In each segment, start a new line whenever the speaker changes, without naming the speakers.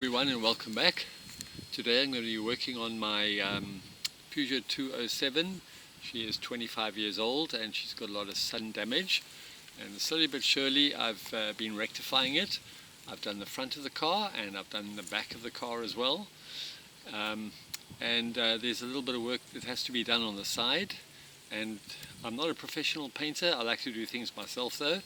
Everyone, and welcome back. Today I'm going to be working on my Peugeot 207. She is 25 years old and she's got a lot of sun damage, and slowly but surely I've been rectifying it. I've done the front of the car and I've done the back of the car as well, there's a little bit of work that has to be done on the side, and I'm not a professional painter. I like to do things myself though,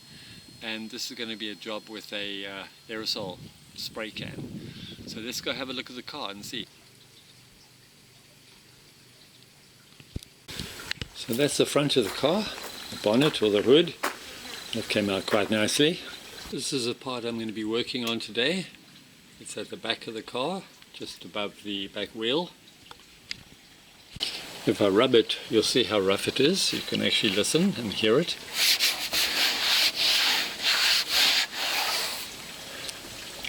and this is going to be a job with a aerosol spray can. So let's go have a look at the car and see. So that's the front of the car, the bonnet or the hood. That came out quite nicely. This is the part I'm going to be working on today. It's at the back of the car, just above the back wheel. If I rub it, you'll see how rough it is. You can actually listen and hear it.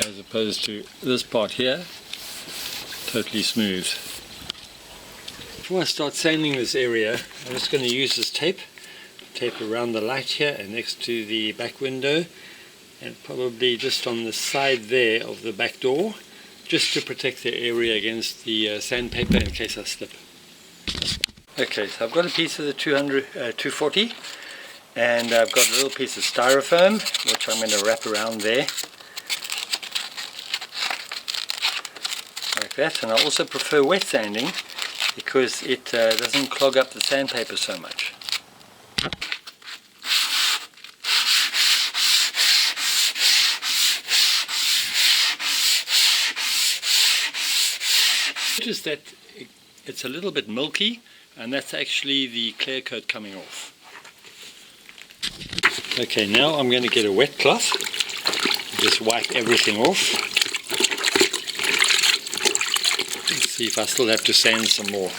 As opposed to this part here, totally smooth. Before I start sanding this area, I'm just going to use this tape around the light here and next to the back window, and probably just on the side there of the back door, just to protect the area against the sandpaper in case I slip. Okay, so I've got a piece of the 240, and I've got a little piece of styrofoam which I'm going to wrap around there. Like that. And I also prefer wet sanding because it doesn't clog up the sandpaper so much. Notice that it's a little bit milky, and that's actually the clear coat coming off. Okay, now I'm going to get a wet cloth, just wipe everything off. See if I still have to sand some more.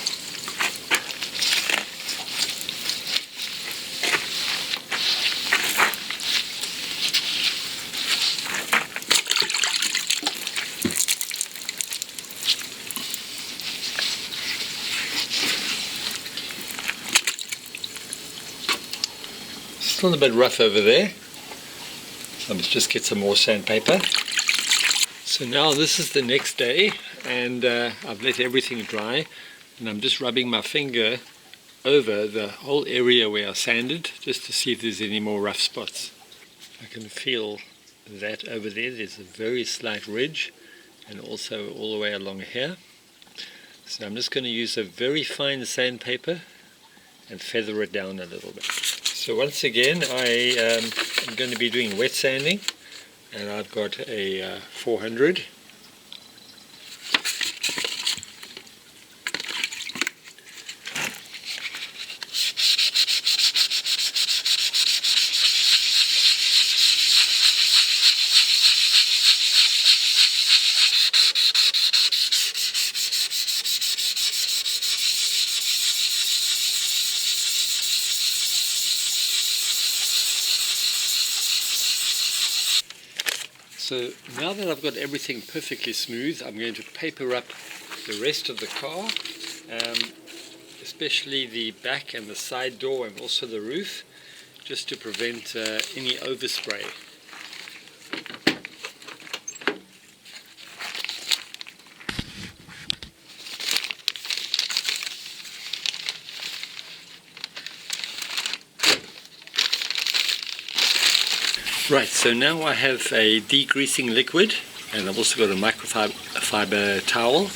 Still a bit rough over there. So let's just get some more sandpaper. So now this is the next day, and I've let everything dry, and I'm just rubbing my finger over the whole area where I sanded just to see if there's any more rough spots. I can feel that over there's a very slight ridge, and also all the way along here. So I'm just going to use a very fine sandpaper and feather it down a little bit. So once again I'm going to be doing wet sanding, and I've got a 400. So now that I've got everything perfectly smooth, I'm going to paper up the rest of the car, especially the back and the side door and also the roof, just to prevent any overspray. Right, so now I have a degreasing liquid, and I've also got a microfiber towel,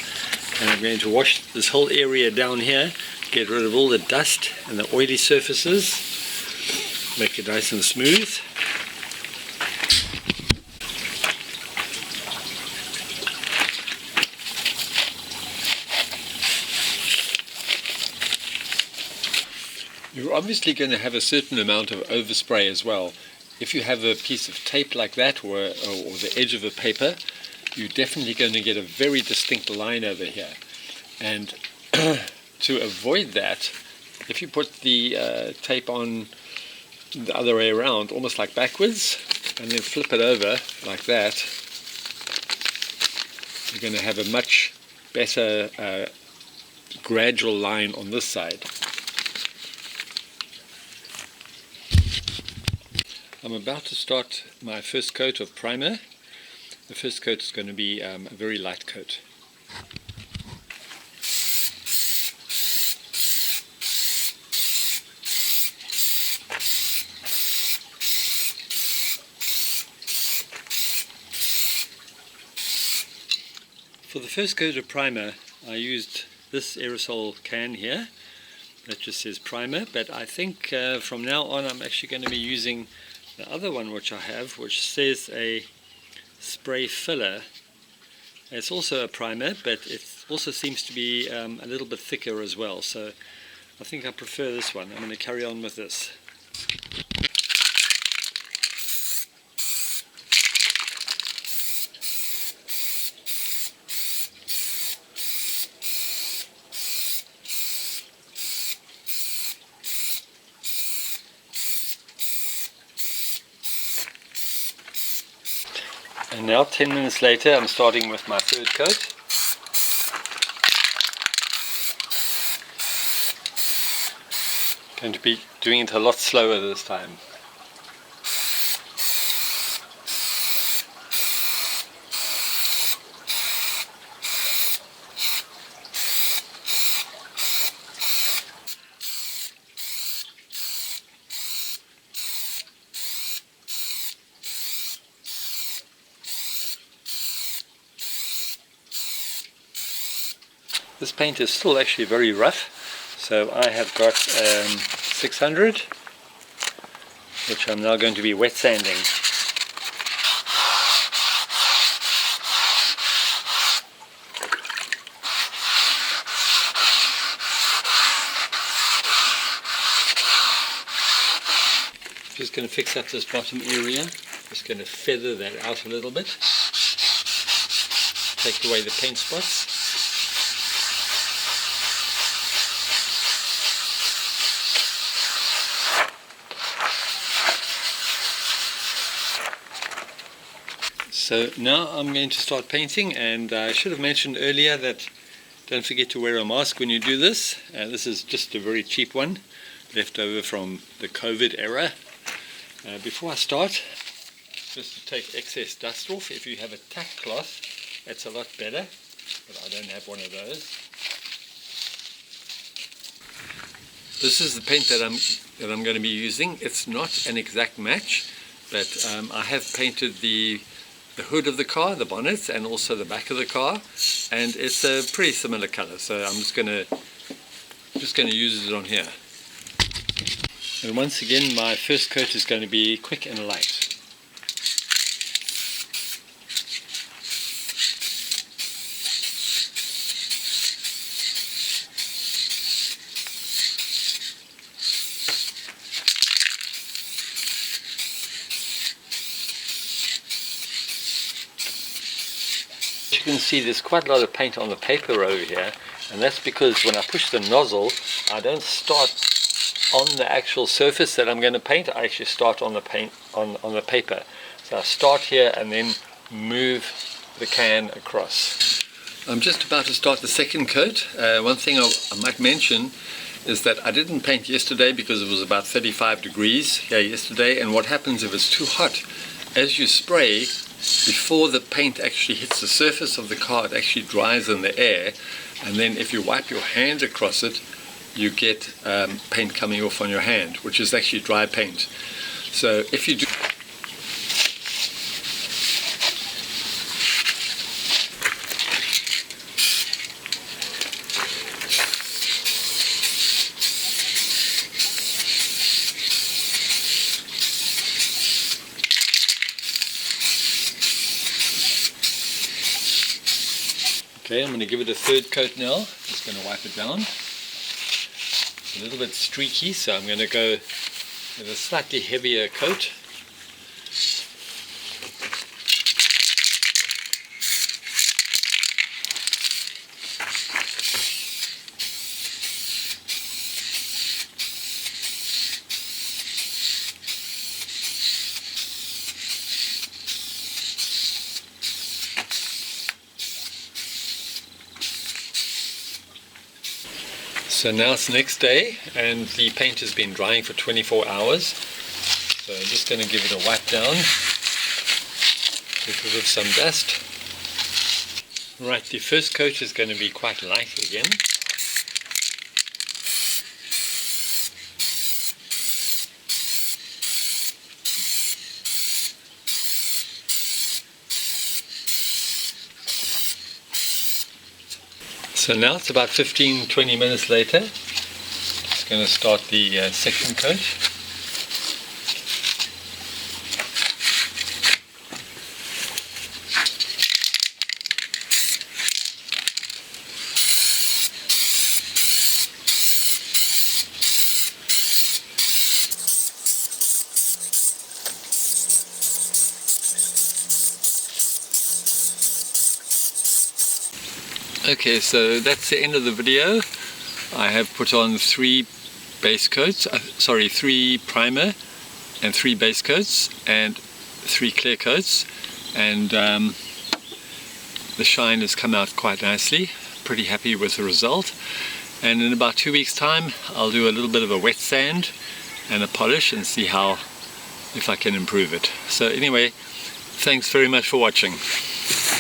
and I'm going to wash this whole area down here, get rid of all the dust and the oily surfaces, make it nice and smooth. You're obviously going to have a certain amount of overspray as well. If you have a piece of tape like that, or the edge of a paper, you're definitely going to get a very distinct line over here. And to avoid that, if you put the tape on the other way around, almost like backwards, and then flip it over like that, you're going to have a much better gradual line on this side. I'm about to start my first coat of primer, The first coat is going to be a very light coat. For the first coat of primer, I used this aerosol can here that just says primer, but I think from now on I'm actually going to be using the other one which I have, which says a spray filler. It's also a primer, but it also seems to be a little bit thicker as well, so I think I prefer this one. I'm going to carry on with this. And now 10 minutes later I'm starting with my third coat. Going to be doing it a lot slower this time. This paint is still actually very rough, so I have got 600, which I'm now going to be wet sanding. Just going to fix up this bottom area, just going to feather that out a little bit, take away the paint spots. So now I'm going to start painting, and I should have mentioned earlier that don't forget to wear a mask when you do this. This is just a very cheap one, left over from the COVID era. Before I start, just to take excess dust off, if you have a tack cloth, that's a lot better, but I don't have one of those. This is the paint that I'm going to be using. It's not an exact match, but I have painted the hood of the car, the bonnet, and also the back of the car, and it's a pretty similar color, so I'm just going to use it on here. And once again, my first coat is going to be quick and light. As you can see, there's quite a lot of paint on the paper over here, and that's because when I push the nozzle, I don't start on the actual surface that I'm going to paint. I actually start on the paint on the paper. So I start here and then move the can across. I'm just about to start the second coat. One thing I might mention is that I didn't paint yesterday because it was about 35 degrees here yesterday, and what happens if it's too hot, as you spray, before the paint actually hits the surface of the car, it actually dries in the air, and then if you wipe your hand across it, you get paint coming off on your hand, which is actually dry paint. So if you do Okay, I'm going to give it a third coat now. Just going to wipe it down. It's a little bit streaky, so I'm going to go with a slightly heavier coat. So now it's the next day, and the paint has been drying for 24 hours. So I'm just going to give it a wipe down. because of some dust. Right, the first coat is going to be quite light again. So now it's about 15-20 minutes later. Just going to start the second coat. Okay, so that's the end of the video. I have put on 3 base coats, 3 primer and 3 base coats and 3 clear coats, and the shine has come out quite nicely. Pretty happy with the result. And in about 2 weeks time I'll do a little bit of a wet sand and a polish and see if I can improve it. So anyway, thanks very much for watching.